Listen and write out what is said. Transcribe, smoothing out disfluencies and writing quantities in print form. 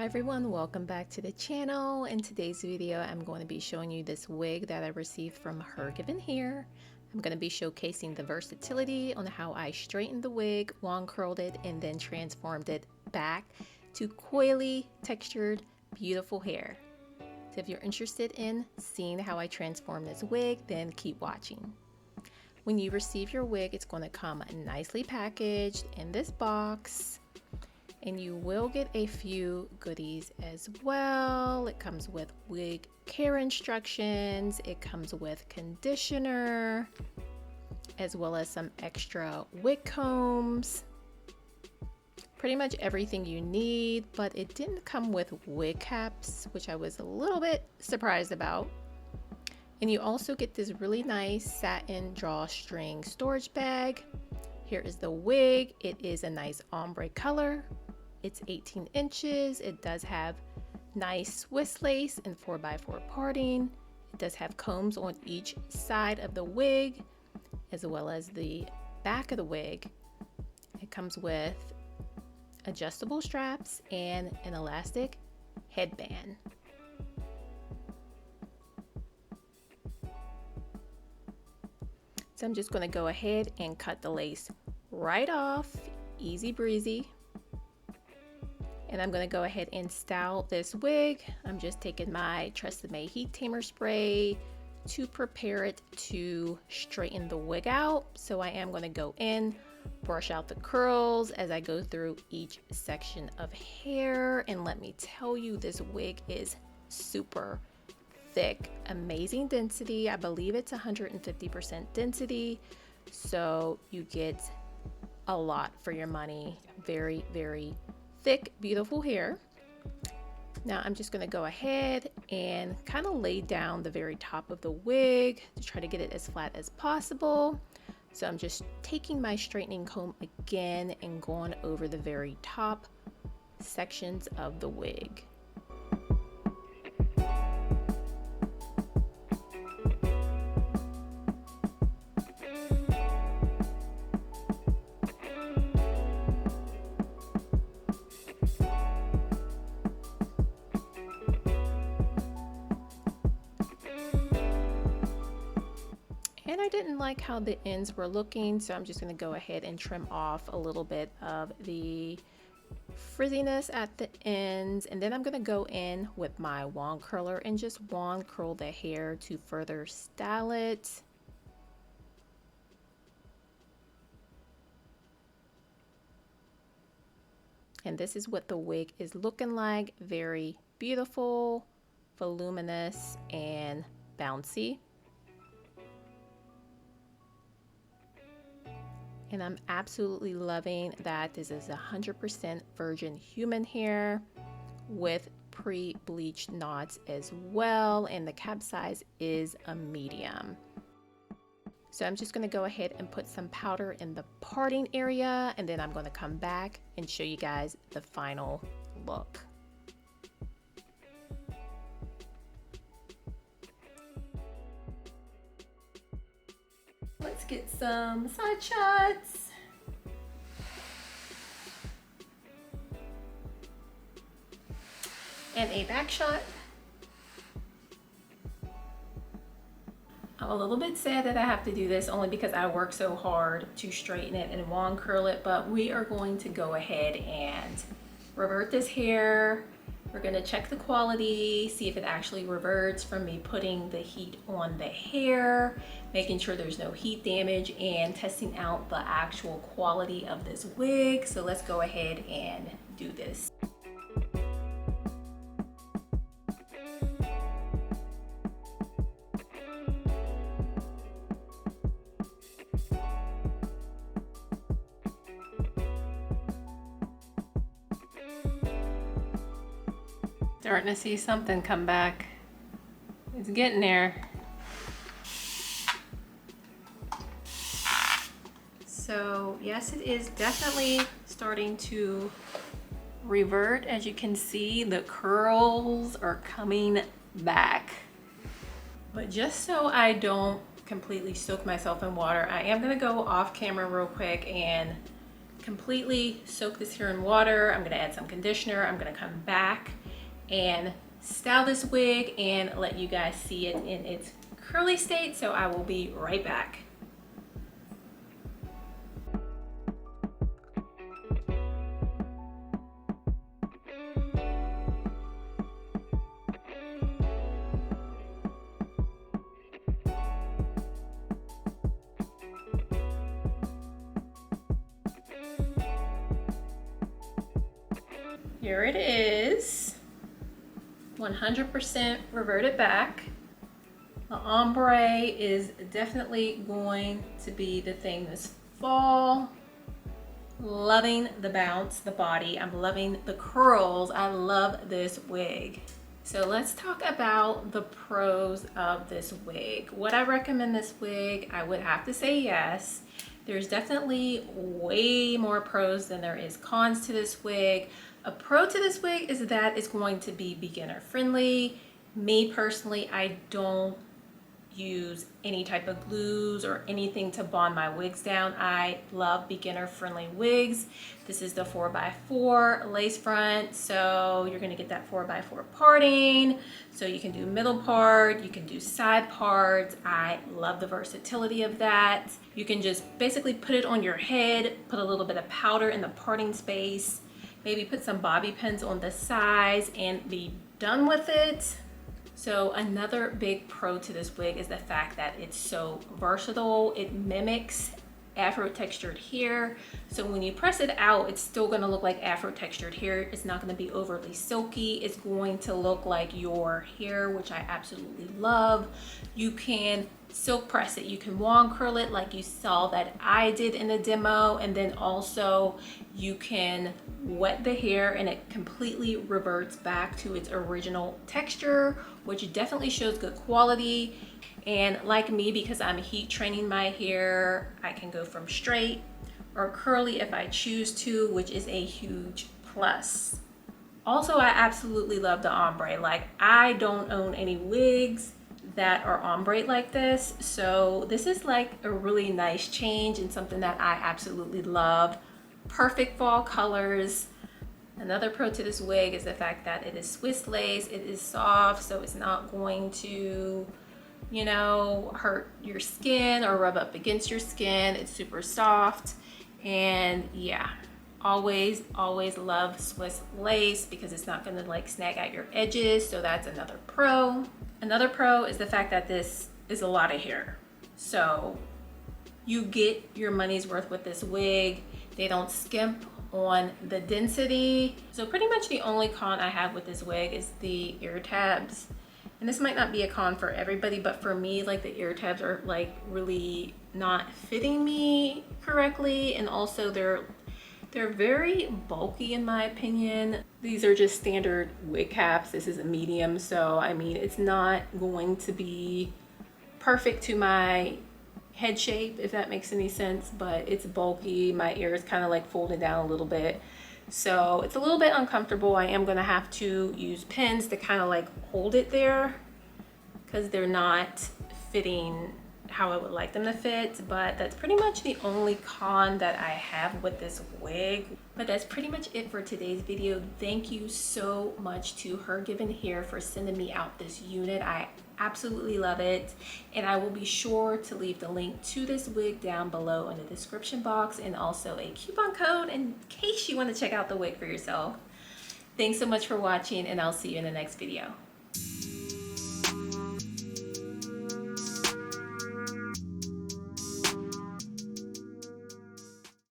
Hi everyone, welcome back to the channel. In today's video, I'm going to be showing you this wig that I received from HerGivenHair. I'm going to be showcasing the versatility on how I straightened the wig, long curled it, and then transformed it back to coily, textured, beautiful hair. So if you're interested in seeing how I transform this wig, then keep watching. When you receive your wig, it's going to come nicely packaged in this box. And you will get a few goodies as well. It comes with wig care instructions, it comes with conditioner, as well as some extra wig combs. Pretty much everything you need, but it didn't come with wig caps, which I was a little bit surprised about. And you also get this really nice satin drawstring storage bag. Here is the wig. It is a nice ombre color. It's 18 inches. It does have nice Swiss lace and 4x4 parting. It does have combs on each side of the wig, as well as the back of the wig. It comes with adjustable straps and an elastic headband. So I'm just going to go ahead and cut the lace right off, easy breezy. And I'm going to go ahead and style this wig. I'm just taking my Tresemme heat tamer spray to prepare it to straighten the wig out. So I am going to go in, brush out the curls as I go through each section of hair. And let me tell you, this wig is super thick, amazing density. I believe it's 150% density. So you get a lot for your money. Very, very thick, beautiful hair. Now I'm just going to go ahead and kind of lay down the very top of the wig to try to get it as flat as possible. So I'm just taking my straightening comb again and going over the very top sections of the wig. And I didn't like how the ends were looking, so I'm just going to go ahead and trim off a little bit of the frizziness at the ends. And then I'm going to go in with my wand curler and just wand curl the hair to further style it. And this is what the wig is looking like. Very beautiful, voluminous, and bouncy. And I'm absolutely loving that this is 100% virgin human hair with pre-bleached knots as well. And the cap size is a medium. So I'm just going to go ahead and put some powder in the parting area. And then I'm going to come back and show you guys the final look. Let's get some side shots. And a back shot. I'm a little bit sad that I have to do this only because I work so hard to straighten it and wand curl it, but we are going to go ahead and revert this hair. We're going to check the quality, see if it actually reverts from me putting the heat on the hair, making sure there's no heat damage, and testing out the actual quality of this wig. So let's go ahead and do this. Starting to see something come back. It's getting there. So yes, it is definitely starting to revert. As you can see, the curls are coming back. But just so I don't completely soak myself in water, I am gonna go off camera real quick and completely soak this hair in water. I'm gonna add some conditioner. I'm gonna come back and style this wig and let you guys see it in its curly state. So I will be right back. Here it is, 100% reverted back. The ombre is definitely going to be the thing this fall. Loving the bounce, the body. I'm loving the curls. I love this wig. So let's talk about the pros of this wig. Would I recommend this wig? I would have to say yes. There's definitely way more pros than there is cons to this wig. A pro to this wig is that it's going to be beginner friendly. Me personally, I don't use any type of glues or anything to bond my wigs down. I love beginner friendly wigs. This is the 4x4 lace front, so you're gonna get that 4x4 parting, so you can do middle part, you can do side parts. I love the versatility of that. You can just basically put it on your head, put a little bit of powder in the parting space, maybe put some bobby pins on the sides and be done with it. So another big pro to this wig is the fact that it's so versatile. It mimics afro textured hair. So when you press it out, it's still gonna look like afro textured hair. It's not gonna be overly silky. It's going to look like your hair, which I absolutely love. You can silk press it. You can wand curl it like you saw that I did in the demo. And then also you can wet the hair and it completely reverts back to its original texture, which definitely shows good quality. And like me, because I'm heat training my hair, I can go from straight or curly if I choose to, which is a huge plus. Also, I absolutely love the ombre. Like, I don't own any wigs that are ombre like this, so this is like a really nice change and something that I absolutely love. Perfect fall colors. Another pro to this wig is the fact that it is Swiss lace. It is soft, so it's not going to, you know, hurt your skin or rub up against your skin. It's super soft. And yeah, always love Swiss lace because it's not gonna like snag at your edges. So that's another pro. Another pro is the fact that this is a lot of hair. So you get your money's worth with this wig. They don't skimp on the density. So pretty much the only con I have with this wig is the ear tabs. And this might not be a con for everybody, but for me, like, the ear tabs are like really not fitting me correctly. And also they're very bulky in my opinion. These are just standard wig caps. This is a medium, so I mean, it's not going to be perfect to my head shape, if that makes any sense, but it's bulky. My ear is kind of like folded down a little bit, so it's a little bit uncomfortable. I am gonna have to use pins to kind of like hold it there because they're not fitting how I would like them to fit. But that's pretty much the only con that I have with this wig. But that's pretty much it for today's video. Thank you so much to HerGivenHair for sending me out this unit. I absolutely love it, and I will be sure to leave the link to this wig down below in the description box, and also a coupon code in case you want to check out the wig for yourself. Thanks so much for watching, and I'll see you in the next video.